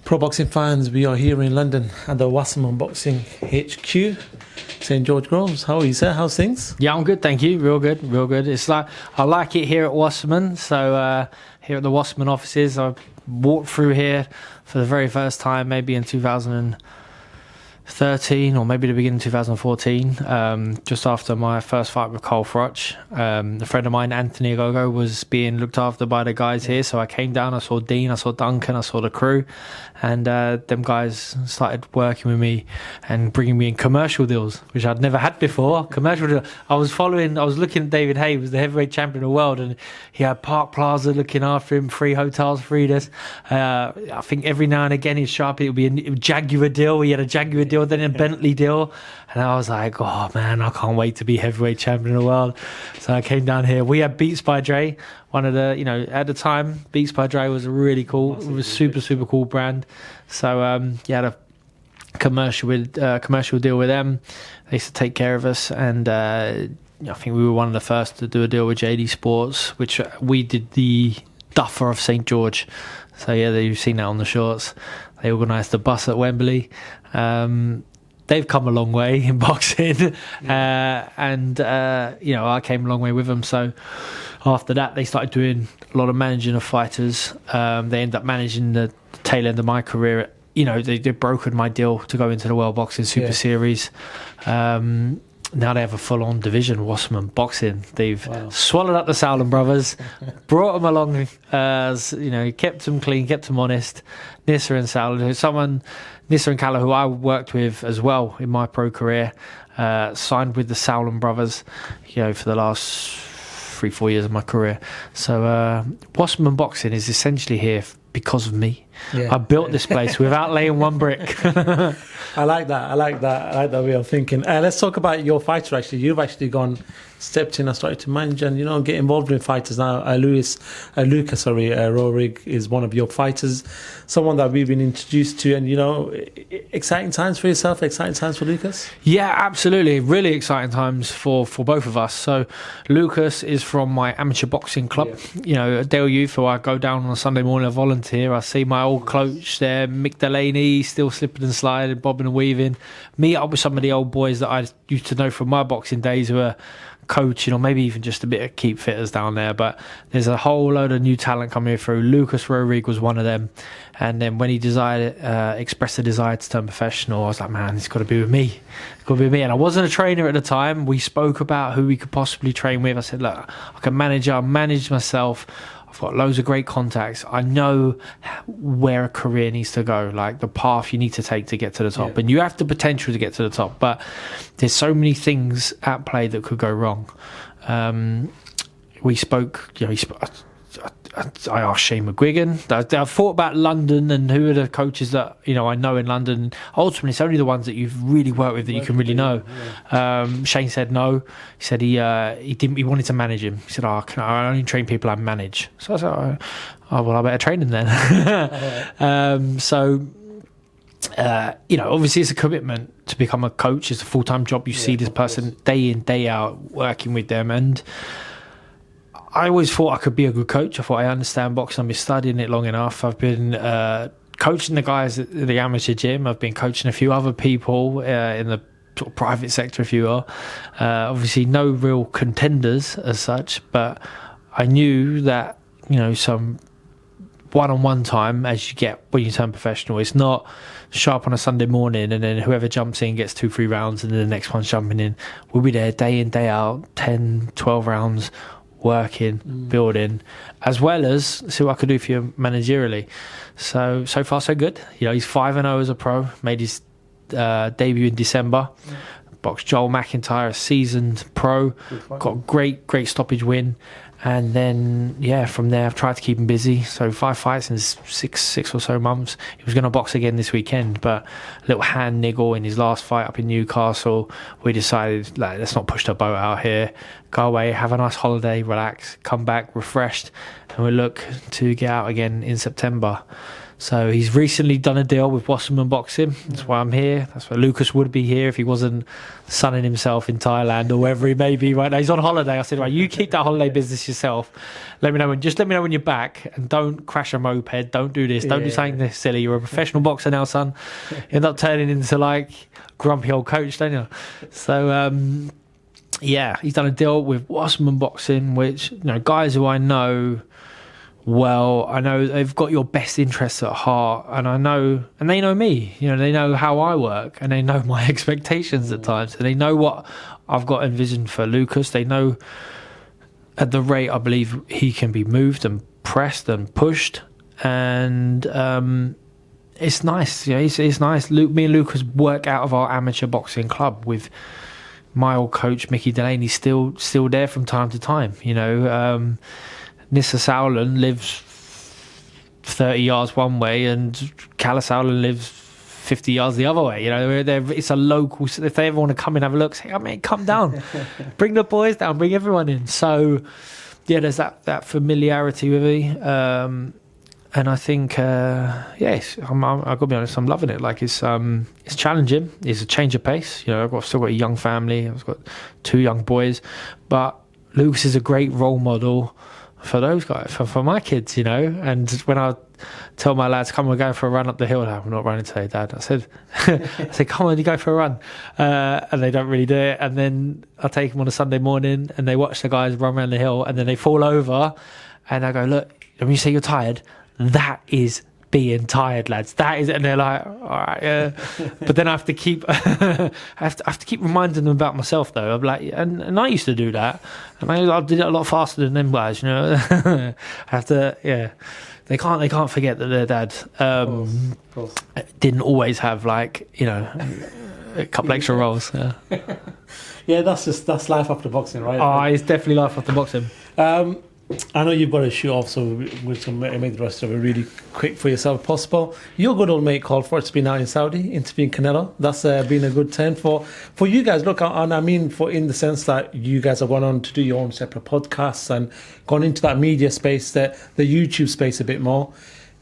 Pro boxing fans, we are here in London at the Wasserman Boxing HQ, St George Groves. How are you, sir? How's things? Yeah, I'm good, thank you. Real good, real good. It's like I like it here at Wasserman. So here at the Wasserman offices, I walked through here for the very first time, maybe in 2013 or maybe the beginning of 2014, just after my first fight with Froch. A friend of mine, Anthony Agogo, was being looked after by the guys here, so I came down, I saw Dean, I saw Duncan, I saw the crew, and them guys started working with me and bringing me in commercial deals, which I'd never had before. Commercial deals. I was looking at David Hay, who was the heavyweight champion of the world, and he had Park Plaza looking after him, free hotels, free this. I think every now and again he'd show up, it would be a Jaguar deal. He had a Jaguar deal, then a Bentley deal, and I was like, oh man, I can't wait to be heavyweight champion of the world. So I came down here. We had Beats by Dre, one of the, at the time, Beats by Dre was really cool. It was super cool brand. So you had a commercial deal with them. They used to take care of us, and I think we were one of the first to do a deal with JD Sports, which we did the Duffer of St George. So yeah, you've seen that on the shorts. They organised the bus at Wembley. They've come a long way in boxing, and I came a long way with them. So after that, they started doing a lot of managing of fighters. They ended up managing the tail end of my career. They brokered my deal to go into the World Boxing Super Series. Now they have a full-on division, Wasserman Boxing. They've swallowed up the Sauerland brothers, brought them along, kept them clean, kept them honest. Nissa and Sauerland, Nissa and Calla, who I worked with as well in my pro career, signed with the Sauerland brothers, for the last 3-4 years of my career. So Wasserman Boxing is essentially here because of me. I built this place without laying one brick. I like that. I like that way of thinking. Let's talk about your fighter. Actually, you've actually stepped in and started to manage and get involved in fighters now. Lucas Rohrig is one of your fighters, someone that we've been introduced to, and exciting times for yourself, exciting times for Lucas. Yeah, absolutely, really exciting times for both of us. So Lucas is from my amateur boxing club, Dale Youth, who I go down on a Sunday morning, I volunteer. I see my old coach there, Mick Delaney, still slipping and sliding, bobbing and weaving. Meet up with some of the old boys that I used to know from my boxing days who are coaching, or maybe even just a bit of keep fitters down there. But there's a whole load of new talent coming through. Lucas Rohrig was one of them, and then when he expressed a desire to turn professional, I was like, man, it's got to be with me. It's got to be with me. And I wasn't a trainer at the time. We spoke about who we could possibly train with. I said, look, I can manage myself. I've got loads of great contacts. I know where a career needs to go, like the path you need to take to get to the top. And you have the potential to get to the top, but there's so many things at play that could go wrong. We spoke, I asked Shane McGuigan. I thought about London and who are the coaches that I know in London. Ultimately, it's only the ones that you've really worked with that you can really know. Shane said no. He said he didn't. He wanted to manage him. He said, I only train people I manage. So I said, I better train him then. Obviously it's a commitment to become a coach. It's a full-time job. You see this person day in, day out, working with them, and I always thought I could be a good coach. I thought I understand boxing. I've been studying it long enough. I've been coaching the guys at the amateur gym. I've been coaching a few other people in the sort of private sector, if you will. Obviously, no real contenders as such, but I knew that some one-on-one time as you get when you turn professional. It's not sharp on a Sunday morning and then whoever jumps in gets 2-3 rounds and then the next one's jumping in. We'll be there day in, day out, 10, 12 rounds, working, building, as well as see what I could do for you managerially. So far so good. He's 5-0 as a pro, made his debut in December. Boxed Joel McIntyre, a seasoned pro, got a great stoppage win. And then, from there, I've tried to keep him busy. So 5 fights in six or so months. He was going to box again this weekend, but a little hand niggle in his last fight up in Newcastle. We decided, let's not push the boat out here. Go away, have a nice holiday, relax, come back refreshed, and we'll look to get out again in September. So he's recently done a deal with Wasserman Boxing. That's why I'm here. That's why Lucas would be here if he wasn't sunning himself in Thailand or wherever he may be right now. He's on holiday. I said, right, you keep that holiday business yourself. Let me know when you're back, and don't crash a moped. Don't do this. Don't do something this silly. You're a professional boxer now, son. You end up turning into like grumpy old coach, don't you? So he's done a deal with Wasserman Boxing, which, you know, guys who I know well, I know they've got your best interests at heart, and they know me. You know, they know how I work, and they know my expectations at times, and they know what I've got envisioned for Lucas. They know at the rate I believe he can be moved and pressed and pushed, and it's nice. You know, it's nice. Me and Lucas work out of our amateur boxing club with my old coach Mickey Delaney still there from time to time. You know. Nissa Sauerland lives 30 yards one way, and Kalle Sauerland lives 50 yards the other way. You know, it's a local. If they ever want to come in and have a look, say, "I mean, come down, bring the boys down, bring everyone in." So, yeah, there's that familiarity with me, and I think, yes, I've got to be honest, I'm loving it. Like it's challenging. It's a change of pace. You know, I've still got a young family. I've got 2 young boys, but Lucas is a great role model for those guys, for my kids, you know. And when I tell my lads, come, we're going for a run up the hill. No, we're not running today, Dad. I said, come on, you go for a run. And they don't really do it. And then I take them on a Sunday morning and they watch the guys run around the hill, and then they fall over, and I go, look, when you say you're tired, that is being tired, lads. That is, and they're like, all right, yeah. But then I have to keep, I have to keep reminding them about myself, though. I'm like, and I used to do that, and I did it a lot faster than them guys, you know. I have to, yeah. They can't forget that their dad of course. Didn't always have, like, you know, a couple extra rolls. Yeah, Yeah, that's life after boxing, right? Oh, it's definitely life after boxing. I know you've got to shoot off, so we're just going to make the rest of it really quick for yourself if possible. Your good old mate Crawford's been out in Saudi, interviewing Canelo. That's been a good turn for you guys. Look, and I mean, in the sense that you guys have gone on to do your own separate podcasts and gone into that media space, the YouTube space a bit more.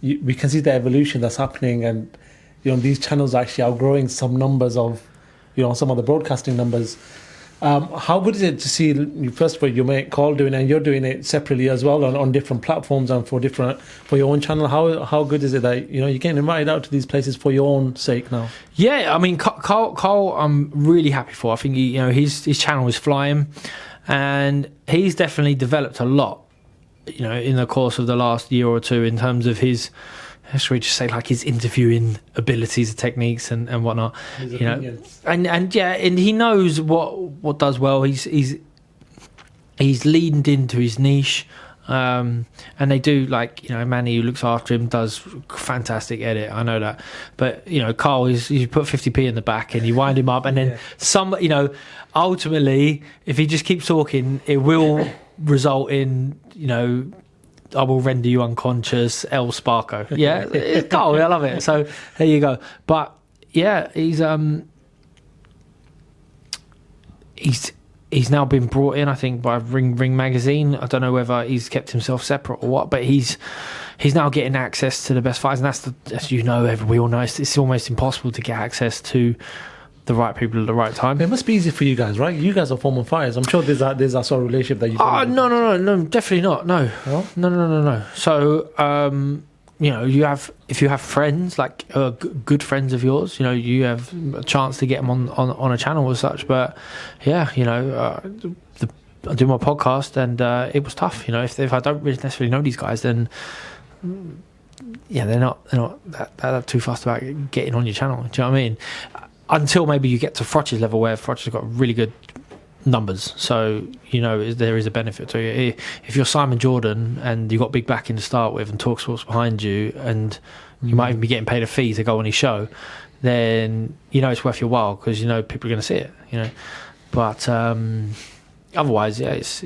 We can see the evolution that's happening, and, you know, these channels are actually outgrowing some numbers of, you know, some of the broadcasting numbers. How good is it to see, first of all, your mate Carl doing it, and you're doing it separately as well on different platforms and for your own channel? How good is it that, you know, you're getting invited out to these places for your own sake now? Yeah, I mean, Carl, I'm really happy for. I think his channel is flying, and he's definitely developed a lot, you know, in the course of the last year or two in terms of his, should we just say, like, his interviewing abilities, techniques, and whatnot. His you opinions. know, and he knows what does well. He's leaned into his niche, and they do, like, you know, Manny, who looks after him, does fantastic edit. I know that, but, you know, Carl you put 50p in the back and you wind him up, and then you know, ultimately, if he just keeps talking, it will result in, you know, I will render you unconscious, El Sparko. Yeah, it's Carl. I love it. So there you go. But yeah, he's now been brought in, I think, by Ring Magazine. I don't know whether he's kept himself separate or what, but he's now getting access to the best fighters, and as you know, we all know, it's almost impossible to get access to the right people at the right time. It must be easy for you guys, right? You guys are former fighters. I'm sure there's that sort of relationship that you. No, definitely not. No. So, you know, if you have friends, like good friends of yours, you know, you have a chance to get them on a channel as such. But yeah, you know, I do my podcast, and it was tough. You know, if I don't really necessarily know these guys, then yeah, they're not that too fussed about getting on your channel. Do you know what I mean? Until maybe you get to Froch's level, where Froch has got really good numbers, so, you know, there is a benefit to you. If you're Simon Jordan and you've got big backing to start with and TalkSport's behind you, and you might even be getting paid a fee to go on his show, then, you know, it's worth your while, because, you know, people are going to see it, you know. But otherwise, yeah, it's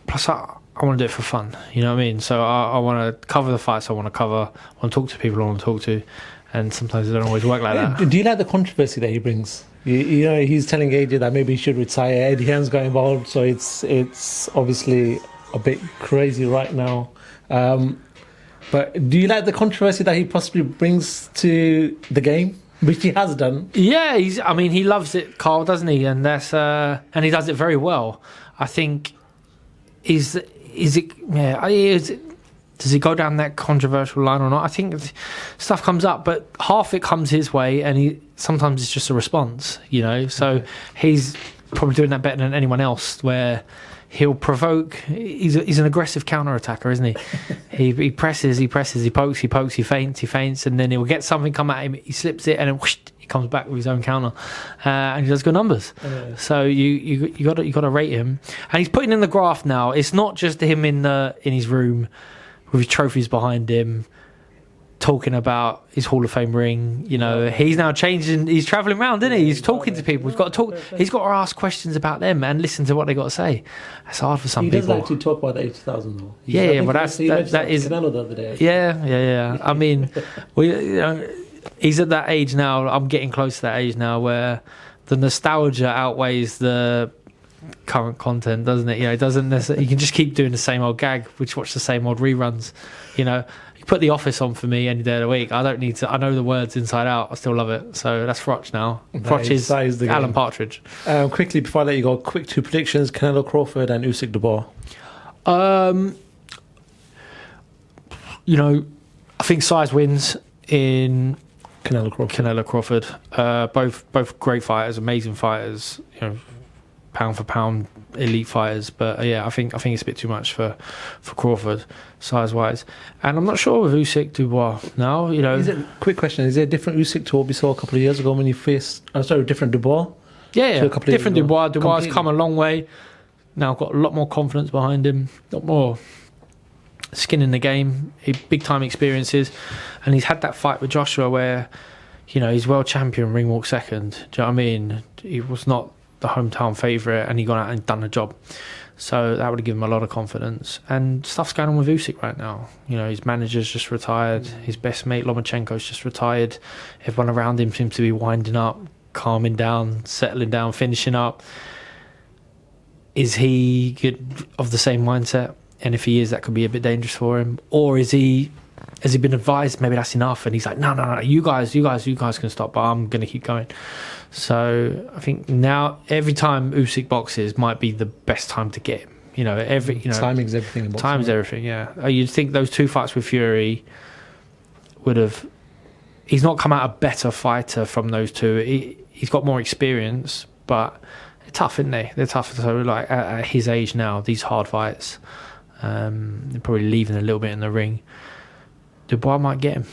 plus I want to do it for fun, you know what I mean? So I want to cover the fights I want to cover, I want to talk to people I want to talk to, and sometimes it don't always work like that. Do you like the controversy that he brings? You know, he's telling AJ that maybe he should retire. Eddie Hearn's got involved, so it's obviously a bit crazy right now. But do you like the controversy that he possibly brings to the game, which he has done? Yeah, he loves it, Carl, doesn't he? And that's and he does it very well. I think does he go down that controversial line or not? I think stuff comes up, but half it comes his way, and sometimes it's just a response, you know. So he's probably doing that better than anyone else, where he'll provoke. He's an aggressive counter-attacker, isn't he? he presses, he pokes, he feints, and then he'll get something come at him, he slips it, and then whoosh, he comes back with his own counter, and he does good numbers. Yeah. So you got to rate him, and he's putting in the graft now. It's not just him in his room with his trophies behind him, talking about his Hall of Fame ring. You know, he's now changing. He's travelling around, isn't he? He's talking to people. He's got to talk. He's got to ask questions about them and listen to what they got to say. That's hard for some people. He doesn't actually talk about the 80,000 though. Yeah, but that is Canelo the other day. Yeah. I mean, he's at that age now. I'm getting close to that age now where the nostalgia outweighs the current content, doesn't it? You know, it doesn't necessarily. You can just keep doing the same old gag, which watch the same old reruns. You know, you put The Office on for me any day of the week. I don't need to. I know the words inside out. I still love it. So that's Froch now. Froch is the Alan Partridge. Quickly before I let you go, quick two predictions: Canelo-Crawford and Usyk-Dubois. You know, I think size wins in Canelo-Crawford. Both great fighters, amazing fighters. You know, pound for pound elite fighters, but yeah, I think it's a bit too much for Crawford size wise, and I'm not sure with Usyk-Dubois now. You know, quick question: is there a different Usyk to what we saw a couple of years ago when you faced? Different Dubois. Yeah, different Dubois. Dubois has come a long way. Now got a lot more confidence behind him, a lot more skin in the game, big time experiences, and he's had that fight with Joshua where, you know, he's world champion, ring walk second. Do you know what I mean? He was not the hometown favourite, and he gone out and done the job. So that would have given him a lot of confidence. And stuff's going on with Usyk right now. You know, his manager's just retired. His best mate Lomachenko's just retired. Everyone around him seems to be winding up, calming down, settling down, finishing up. Is he good of the same mindset? And if he is, that could be a bit dangerous for him. Or has he been advised maybe that's enough, and he's like, no, you guys can stop, but I'm going to keep going. So I think now every time Usyk boxes might be the best time to get him. You know, timing's everything in boxing. Time's everything, yeah. You'd think those two fights with Fury would have. He's not come out a better fighter from those two. He's got more experience, but they're tough, aren't they? They're tough. So like at his age now, these hard fights, they're probably leaving a little bit in the ring. Dubois might get him.